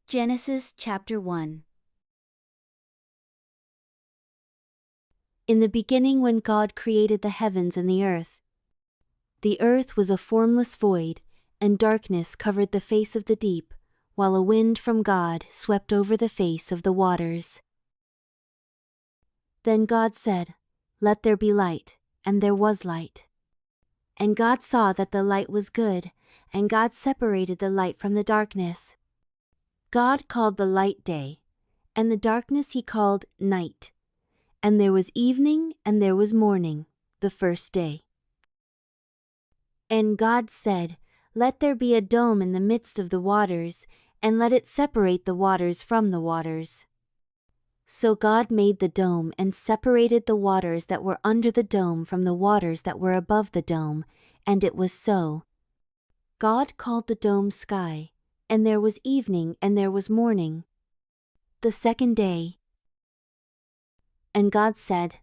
Genesis chapter 1. In the beginning, when God created the heavens and the earth was a formless void, and darkness covered the face of the deep, while a wind from God swept over the face of the waters. Then God said, "Let there be light," and there was light. And God saw that the light was good, and God separated the light from the darkness. God called the light day, and the darkness he called night. And there was evening and there was morning, the first day. And God said, "Let there be a dome in the midst of the waters, and let it separate the waters from the waters." So God made the dome and separated the waters that were under the dome from the waters that were above the dome, and it was so. God called the dome sky, and there was evening and there was morning, the second day. And God said,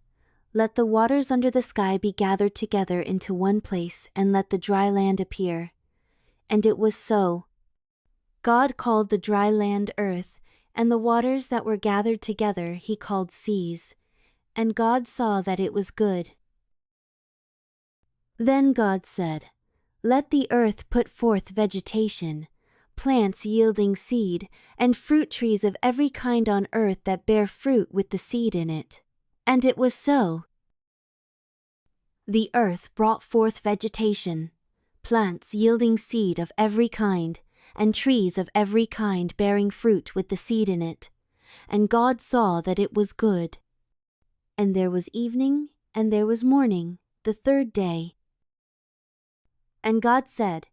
"Let the waters under the sky be gathered together into one place, and let the dry land appear." And it was so. God called the dry land earth, and the waters that were gathered together he called seas. And God saw that it was good. Then God said, "Let the earth put forth vegetation, plants yielding seed, and fruit trees of every kind on earth that bear fruit with the seed in it." And it was so. The earth brought forth vegetation, plants yielding seed of every kind, and trees of every kind bearing fruit with the seed in it. And God saw that it was good. And there was evening and there was morning, the third day. And God said,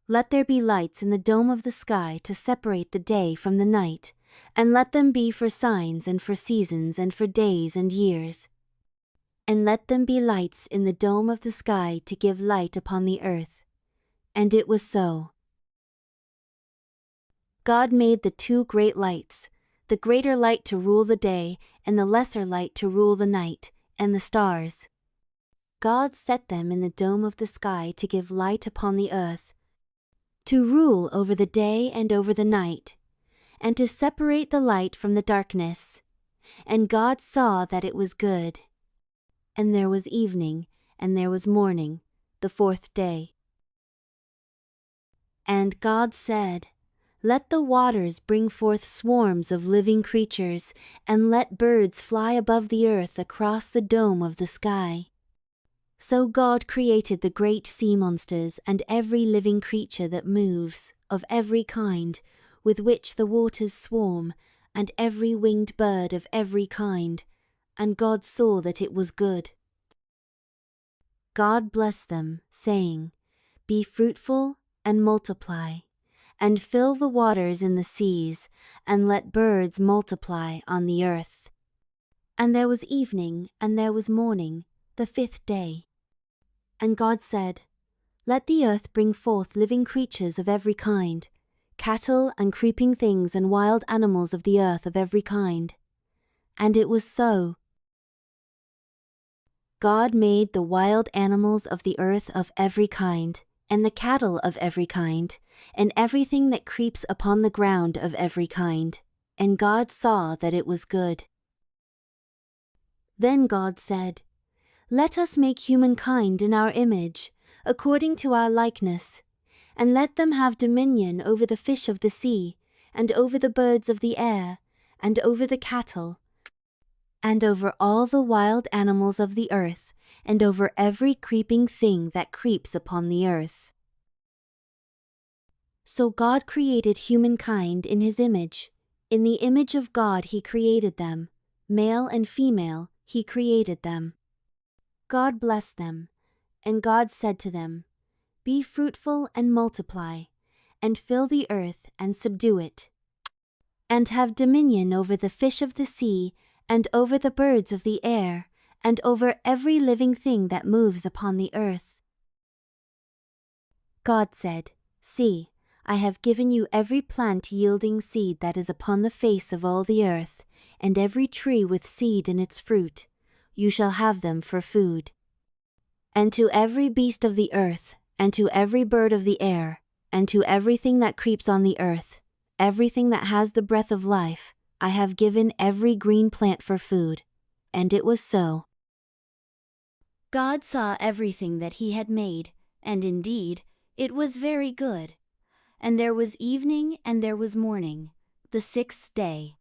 "Let there be lights in the dome of the sky to separate the day from the night, and let them be for signs and for seasons and for days and years. And let them be lights in the dome of the sky to give light upon the earth." And it was so. God made the two great lights, the greater light to rule the day, and the lesser light to rule the night, and the stars. God set them in the dome of the sky to give light upon the earth, to rule over the day and over the night, and to separate the light from the darkness. And God saw that it was good. And there was evening and there was morning, the fourth day. And God said, "Let the waters bring forth swarms of living creatures, and let birds fly above the earth across the dome of the sky." So God created the great sea monsters and every living creature that moves, of every kind, with which the waters swarm, and every winged bird of every kind. And God saw that it was good. God blessed them, saying, "Be fruitful and multiply, and fill the waters in the seas, and let birds multiply on the earth." And there was evening and there was morning, the fifth day. And God said, "Let the earth bring forth living creatures of every kind, cattle and creeping things and wild animals of the earth of every kind." And it was so. God made the wild animals of the earth of every kind, and the cattle of every kind, and everything that creeps upon the ground of every kind. And God saw that it was good. Then God said, "Let us make humankind in our image, according to our likeness, and let them have dominion over the fish of the sea, and over the birds of the air, and over the cattle, and over all the wild animals of the earth, and over every creeping thing that creeps upon the earth." So God created humankind in his image. In the image of God he created them, male and female he created them. God blessed them, and God said to them, "Be fruitful and multiply, and fill the earth and subdue it, and have dominion over the fish of the sea, and over the birds of the air, and over every living thing that moves upon the earth." God said, "See, I have given you every plant yielding seed that is upon the face of all the earth, and every tree with seed in its fruit. You shall have them for food. And to every beast of the earth, and to every bird of the air, and to everything that creeps on the earth, everything that has the breath of life, I have given every green plant for food." And it was so. God saw everything that he had made, and indeed, it was very good. And there was evening and there was morning, the sixth day.